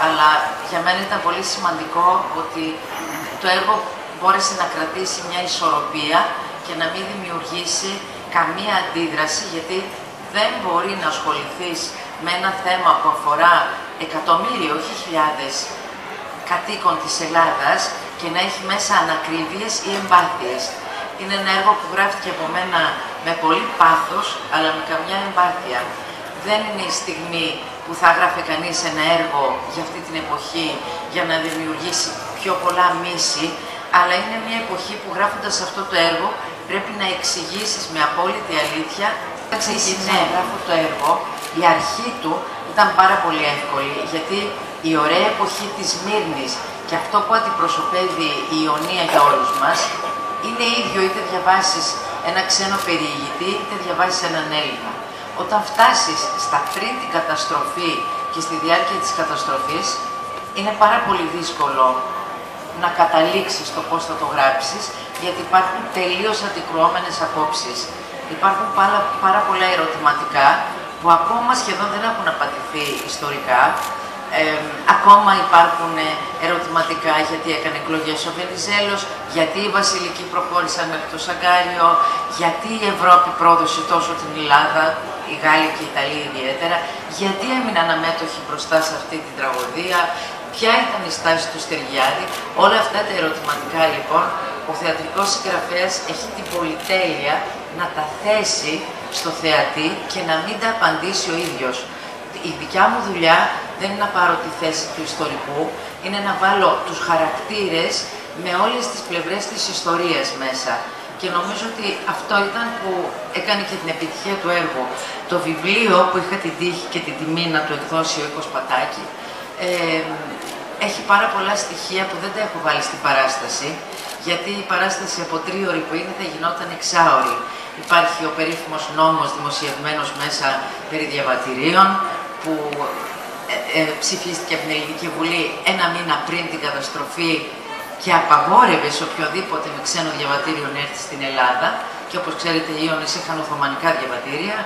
αλλά για μένα ήταν πολύ σημαντικό ότι το έργο μπόρεσε να κρατήσει μια ισορροπία και να μην δημιουργήσει καμία αντίδραση, γιατί δεν μπορεί να ασχοληθείς με ένα θέμα που αφορά εκατομμύρια, όχι χιλιάδες κατοίκων της Ελλάδας και να έχει μέσα ανακρίβειες ή εμπάθειες. Είναι ένα έργο που γράφτηκε από μένα με πολύ πάθος, αλλά με καμιά εμπάθεια. Δεν είναι η στιγμή που θα έγραφε κανείς ένα έργο για αυτή την εποχή για να δημιουργήσει πιο πολλά μίση, αλλά είναι μια εποχή που γράφοντας αυτό το έργο πρέπει να εξηγήσεις με απόλυτη αλήθεια. Όταν ξεκίνησα να γράφω το έργο, η αρχή του ήταν πάρα πολύ εύκολη, γιατί η ωραία εποχή της Σμύρνης και αυτό που αντιπροσωπεύει η Ιωνία για όλους μας είναι ίδιο είτε διαβάσεις ένα ξένο περιηγητή είτε διαβάσεις έναν Έλληνα. Όταν φτάσεις στα πριν την καταστροφή και στη διάρκεια της καταστροφής, είναι πάρα πολύ δύσκολο να καταλήξεις το πώς θα το γράψεις, γιατί υπάρχουν τελείως αντικρουόμενες απόψεις. Υπάρχουν πάρα πολλά ερωτηματικά που ακόμα σχεδόν δεν έχουν απαντηθεί ιστορικά. Ακόμα υπάρχουν ερωτηματικά γιατί έκανε εκλογές ο Βενιζέλος, γιατί οι βασιλικοί προχώρησαν μέχρι το Σαγκάριο, γιατί η Ευρώπη πρόδωσε τόσο την Ελλάδα, οι Γάλλοι και οι Ιταλοί ιδιαίτερα, γιατί έμειναν αμέτωχοι μπροστά σε αυτή την τραγωδία, ποια ήταν η στάση του Στεργιάδη. Όλα αυτά τα ερωτηματικά λοιπόν, ο θεατρικός συγγραφέας έχει την πολυτέλεια να τα θέσει στο θεατή και να μην τα απαντήσει ο ίδιος. Η δικιά μου δουλειά δεν είναι να πάρω τη θέση του ιστορικού, είναι να βάλω τους χαρακτήρες με όλες τις πλευρές της ιστορίας μέσα. Και νομίζω ότι αυτό ήταν που έκανε και την επιτυχία του έργου. Το βιβλίο που είχα την τύχη και την τιμή να το εκδώσει ο Οίκος Πατάκη, έχει πάρα πολλά στοιχεία που δεν τα έχω βάλει στην παράσταση, γιατί η παράσταση από 3ωρη που είναι θα γινόταν 6ωρη. Υπάρχει ο περίφημος νόμος δημοσιευμένος μέσα περί διαβατηρίων, που ψηφίστηκε από την Ελληνική Βουλή ένα μήνα πριν την καταστροφή και απαγόρευε σε οποιοδήποτε με ξένο διαβατήριο να έρθει στην Ελλάδα. Και όπως ξέρετε, οι Ιώνες είχαν οθωμανικά διαβατήρια.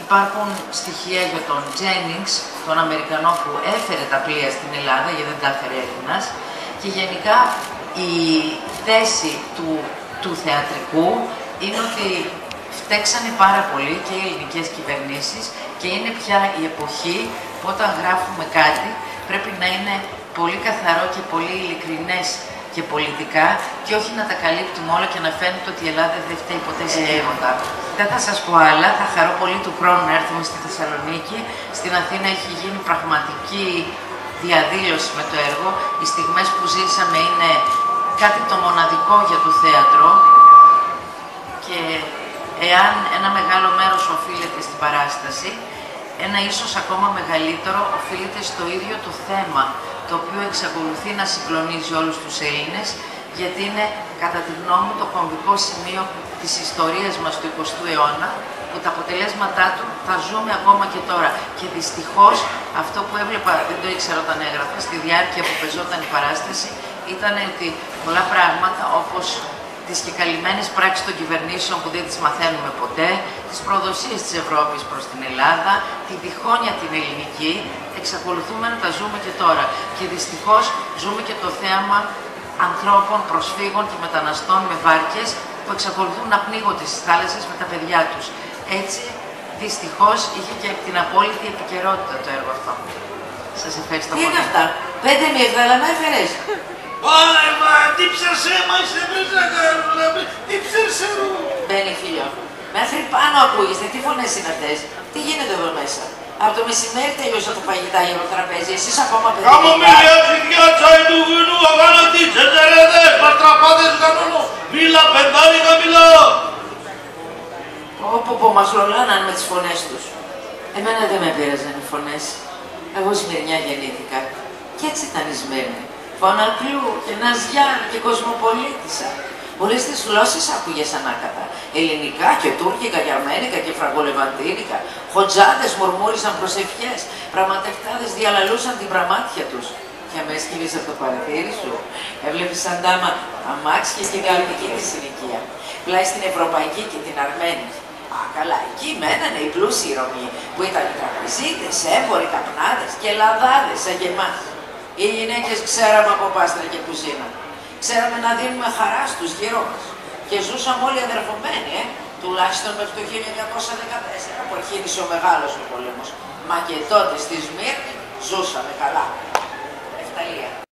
Υπάρχουν στοιχεία για τον Τζένινγκς, τον Αμερικανό που έφερε τα πλοία στην Ελλάδα, γιατί δεν τα έφερε Έλληνας. Και γενικά η θέση του θεατρικού είναι ότι φταίξανε πάρα πολύ και οι ελληνικές κυβερνήσεις και είναι πια η εποχή που όταν γράφουμε κάτι πρέπει να είναι πολύ καθαρό και πολύ ειλικρινές και πολιτικά και όχι να τα καλύπτουμε όλα και να φαίνεται ότι η Ελλάδα δεν φταίει ποτέ σε τίποτα. Δεν θα σας πω άλλα, θα χαρώ πολύ του χρόνου να έρθουμε στη Θεσσαλονίκη. Στην Αθήνα έχει γίνει πραγματική διαδήλωση με το έργο. Οι στιγμές που ζήσαμε είναι κάτι το μοναδικό για το θέατρο και εάν ένα μεγάλο μέρος οφείλεται στην παράσταση, ένα ίσως ακόμα μεγαλύτερο οφείλεται στο ίδιο το θέμα, το οποίο εξακολουθεί να συγκλονίζει όλους τους Έλληνες, γιατί είναι, κατά τη γνώμη μου, το κομβικό σημείο της ιστορίας μας του 20ου αιώνα, που τα αποτελέσματά του τα ζούμε ακόμα και τώρα. Και δυστυχώς, αυτό που έβλεπα, δεν το ήξερα όταν έγραφα, στη διάρκεια που πεζόταν η παράσταση, ήταν ότι πολλά πράγματα, όπως τις κεκαλυμμένες πράξεις των κυβερνήσεων που δεν τις μαθαίνουμε ποτέ, τις προδοσίες της Ευρώπης προς την Ελλάδα, τη διχόνοια την ελληνική, εξακολουθούμε να τα ζούμε και τώρα. Και δυστυχώς ζούμε και το θέαμα ανθρώπων, προσφύγων και μεταναστών με βάρκες που εξακολουθούν να πνίγονται στις θάλασσες με τα παιδιά τους. Έτσι, δυστυχώς, είχε και την απόλυτη επικαιρότητα το έργο αυτό. Σας ευχαριστώ πολύ. Τι είναι αυτά, 5 μύγδαλα με έφερες. Ωραία, μα τι ψερσέμα είσαι μέσα, τι ψερσέρου. Μπαίνει φίλιο. Μέχρι πάνω ακούγεστε, τι φωνές είναι αυτές, τι γίνεται εδώ μέσα. Από το μεσημέρι τελείωσα το φαγητά για το τραπέζι, εσείς ακόμα παιδιά. Κάμω μιλιά φιδιά τσάι του βουνού, αγανατή, τσετσερέδες, παστραπάδες κανόνο, μίλα πεντάρικα μιλά. Όπου μας λολάναν με τις φωνές τους. Εμένα δεν με πήραζαν οι φωνές. Εγώ Σμυρνιά γεννήθηκα. Και έτσι ήταν η Σμύρνη. Φωνακλού και Ναζιά και κοσμοπολίτησα. Όλες τις γλώσσες άκουγες ανάκατα. Ελληνικά και τουρκικά και αρμένικα και φραγκολεβαντίνικα. Χοντζάδες μουρμούρισαν προσευχές. Πραγματευτάδες διαλαλούσαν την πραμάτια τους. Και με έσκυβες από το παραθύρι σου. Έβλεπες σαν τάμα αμάξια και γαλλική της ηλικία. Πλάι στην Ευρωπαϊκή και την Αρμένη. Α, καλά, εκεί μένανε οι πλούσιοι Ρωμοί, που ήταν οι τραπεζίτες, έμποροι, καπνάδες και λαδάδες σαν και εμάς. Οι γυναίκες ξέραμε από πάστρα και κουζίνα. Ξέραμε να δίνουμε χαρά στους γύρω μας. Και ζούσαμε όλοι αδερφωμένοι, τουλάχιστον μέχρι το 1914 που αρχίδησε ο μεγάλος ο πόλεμος. Μα και τότε στη Σμύρνη ζούσαμε καλά. Ευταλία.